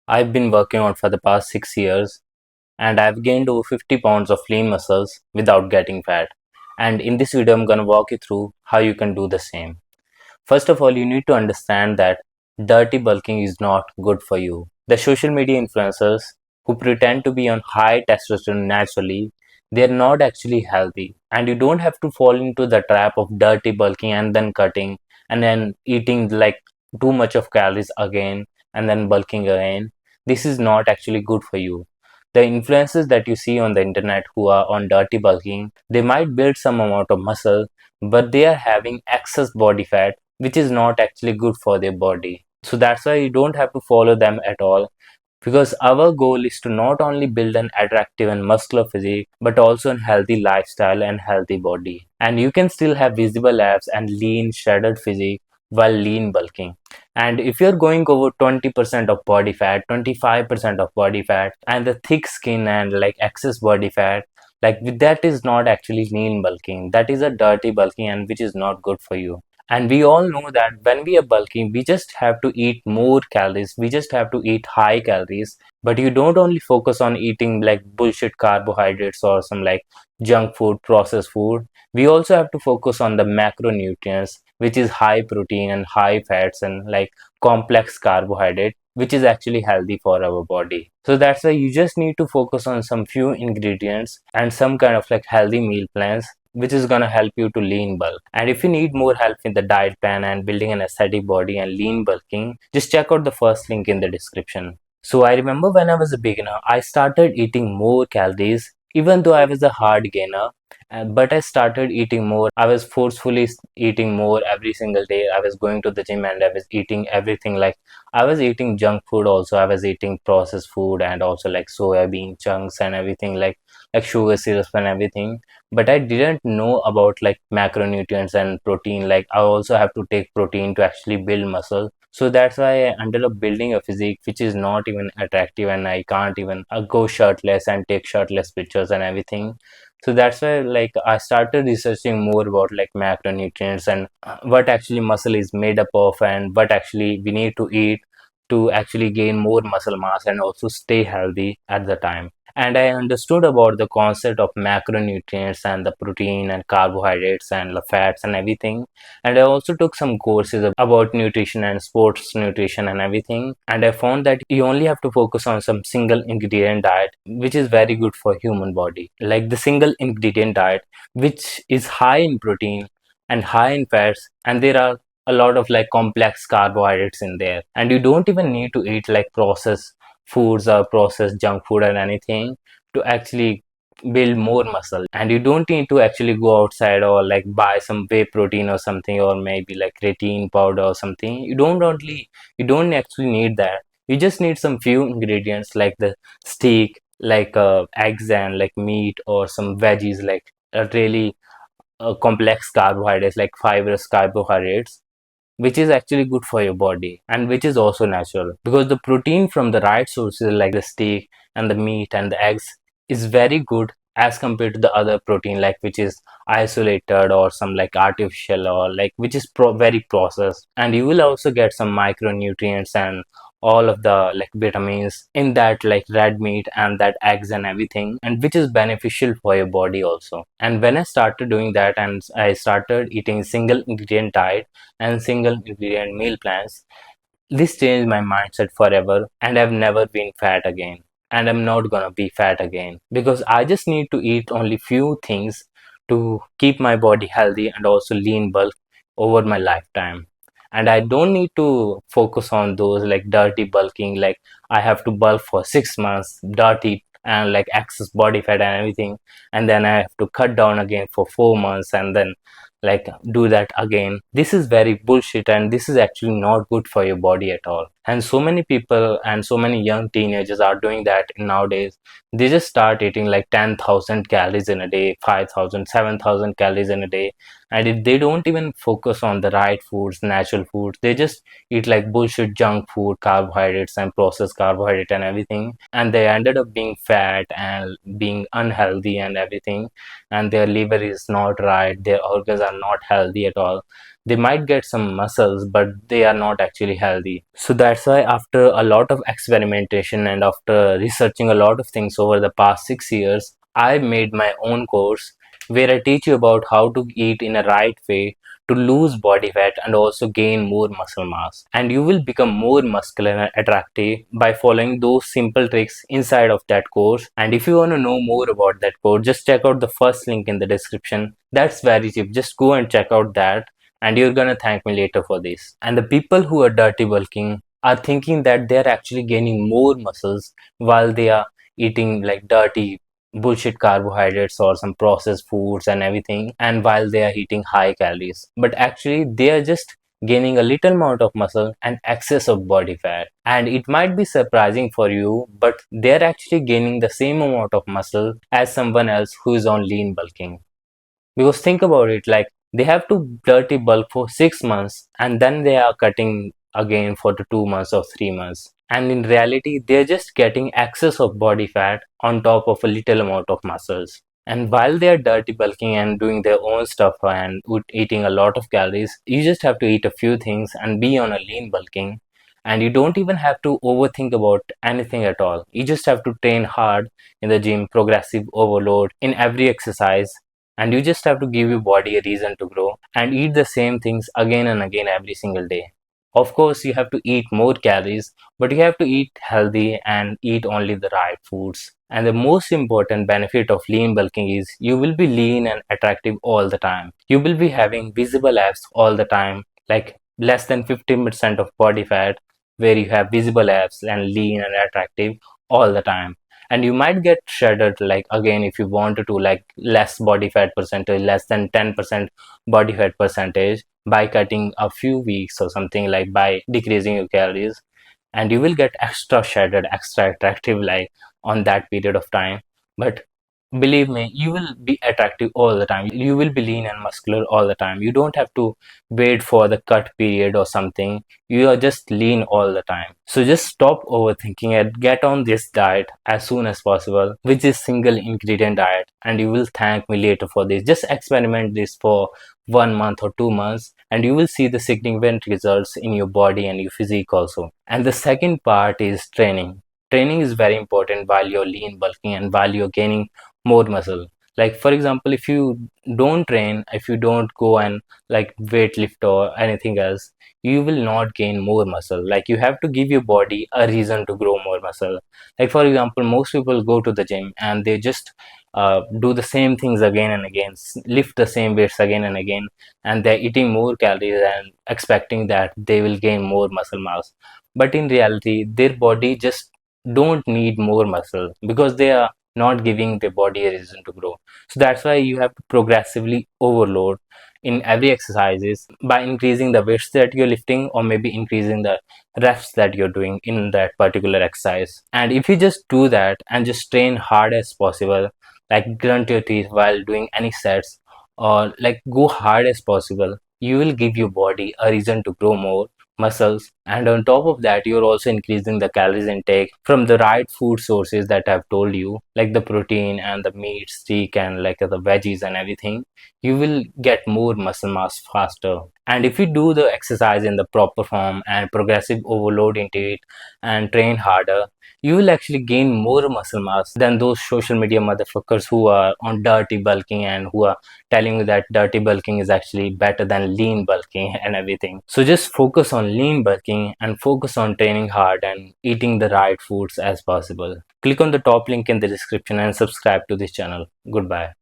I've been working on for the past 6 years and I've gained over 50 pounds of lean muscles without getting fat. And in this video, I'm gonna walk you through how you can do the same. First of all, you need to understand that dirty bulking is not good for you. The social media influencers who pretend to be on high testosterone naturally, they're not actually healthy. And you don't have to fall into the trap of dirty bulking and then cutting and then eating like too much of calories again and then bulking again. This is not actually good for you. The influencers that you see on the internet who are on dirty bulking, they might build some amount of muscle, but they are having excess body fat which is not actually good for their body. So that's why you don't have to follow them at all because our goal is to not only build an attractive and muscular physique but also a healthy lifestyle and healthy body. And you can still have visible abs and lean shredded physique while lean bulking. And if you're going over 20% of body fat, 25% of body fat, and the thick skin and like excess body fat, like that is not actually lean bulking. That is a dirty bulking and which is not good for you. And we all know that when we are bulking, we just have to eat more calories. We just have to eat high calories. But you don't only focus on eating like bullshit carbohydrates or some like junk food, processed food. We also have to focus on the macronutrients, which is high protein and high fats and like complex carbohydrate, which is actually healthy for our body. So that's why you just need to focus on some few ingredients and some kind of like healthy meal plans which is gonna help you to lean bulk. And if you need more help in the diet plan and building an aesthetic body and lean bulking, just check out the first link in the description. So I remember when I was a beginner, I started eating more calories even though I was a hard gainer. But I started eating more. I was forcefully eating more every single day. I was going to the gym and I was eating everything. Like I was eating junk food also. I was eating processed food and also like soya bean chunks and everything like sugar syrups and everything, but I didn't know about like macronutrients and protein. Like I also have to take protein to actually build muscle. So that's why I ended up building a physique which is not even attractive and I can't even go shirtless and take shirtless pictures and everything. So that's why like I started researching more about like macronutrients and what actually muscle is made up of and what actually we need to eat to actually gain more muscle mass and also stay healthy at the time. And I understood about the concept of macronutrients and the protein and carbohydrates and the fats and everything. And I also took some courses about nutrition and sports nutrition and everything. And I found that you only have to focus on some single ingredient diet, which is very good for human body. Like the single ingredient diet, which is high in protein and high in fats, and there are a lot of like complex carbohydrates in there. And you don't even need to eat like processed foods or processed junk food or anything to actually build more muscle. And you don't need to actually go outside or like buy some whey protein or something or maybe like creatine powder or something. You don't actually need that. You just need some few ingredients like the steak, like eggs and like meat or some veggies like really complex carbohydrates like fibrous carbohydrates, which is actually good for your body and which is also natural because the protein from the right sources like the steak and the meat and the eggs is very good as compared to the other protein like which is isolated or some like artificial or like which is very processed. And you will also get some micronutrients and all of the like vitamins in that like red meat and that eggs and everything, and which is beneficial for your body also. And when I started doing that and I started eating single ingredient diet and single ingredient meal plans, this changed my mindset forever, and I've never been fat again. And I'm not gonna be fat again because I just need to eat only few things to keep my body healthy and also lean bulk over my lifetime. And I don't need to focus on those like dirty bulking, like I have to bulk for 6 months, dirty and like excess body fat and everything, and then I have to cut down again for 4 months and then like do that again. This is very bullshit and this is actually not good for your body at all. And so many people and so many young teenagers are doing that nowadays. They just start eating like 10,000 calories in a day, 5,000, 7,000 calories in a day, and if they don't even focus on the right foods, natural foods, they just eat like bullshit junk food, carbohydrates and processed carbohydrate and everything, and they ended up being fat and being unhealthy and everything, and their liver is not right, their organs are not healthy at all. They might get some muscles, but they are not actually healthy. So that's why after a lot of experimentation and after researching a lot of things over the past 6 years, I made my own course where I teach you about how to eat in a right way to lose body fat and also gain more muscle mass. And you will become more muscular and attractive by following those simple tricks inside of that course. And if you want to know more about that course, just check out the first link in the description. That's very cheap. Just go and check out that, and you're gonna thank me later for this. And the people who are dirty bulking are thinking that they're actually gaining more muscles while they are eating like dirty bullshit carbohydrates or some processed foods and everything, and while they are eating high calories, but actually they are just gaining a little amount of muscle and excess of body fat. And it might be surprising for you, but they're actually gaining the same amount of muscle as someone else who is on lean bulking. Because think about it, like they have to dirty bulk for 6 months and then they are cutting again for the 2 months or 3 months. And in reality, they're just getting excess of body fat on top of a little amount of muscles. And while they are dirty bulking and doing their own stuff and eating a lot of calories, you just have to eat a few things and be on a lean bulking. And you don't even have to overthink about anything at all. You just have to train hard in the gym, progressive overload in every exercise, and you just have to give your body a reason to grow and eat the same things again and again every single day. Of course, you have to eat more calories, but you have to eat healthy and eat only the right foods. And the most important benefit of lean bulking is you will be lean and attractive all the time. You will be having visible abs all the time, like less than 15% of body fat, where you have visible abs and lean and attractive all the time. And you might get shredded, like again, if you wanted to, like less body fat percentage, less than 10% body fat percentage, by cutting a few weeks or something, like by decreasing your calories, and you will get extra shredded, extra attractive, like on that period of time. But believe me, you will be attractive all the time. You will be lean and muscular all the time. You don't have to wait for the cut period or something. You are just lean all the time. So just stop overthinking it. Get on this diet as soon as possible, which is single ingredient diet, and you will thank me later for this. Just experiment this for 1 month or 2 months, and you will see the significant results in your body and your physique also. And the second part is training. Training is very important while you're lean bulking and while you're gaining more muscle. Like for example, if you don't train, if you don't go and like weight lift or anything else, you will not gain more muscle. Like you have to give your body a reason to grow more muscle. Like for example, most people go to the gym and they just do the same things again and again, lift the same weights again and again, and they're eating more calories and expecting that they will gain more muscle mass. But in reality, their body just don't need more muscle because they are not giving the body a reason to grow. So that's why you have to progressively overload in every exercises by increasing the weights that you're lifting or maybe increasing the reps that you're doing in that particular exercise. And if you just do that and just train hard as possible, like grunt your teeth while doing any sets or like go hard as possible, you will give your body a reason to grow more muscles. And on top of that, you're also increasing the calories intake from the right food sources that I've told you, like the protein and the meat steak and like the veggies and everything. You will get more muscle mass faster. And if you do the exercise in the proper form and progressive overload into it and train harder, you will actually gain more muscle mass than those social media motherfuckers who are on dirty bulking and who are telling you that dirty bulking is actually better than lean bulking and everything. So just focus on lean bulking and focus on training hard and eating the right foods as possible. Click on the top link in the description and subscribe to this channel. Goodbye.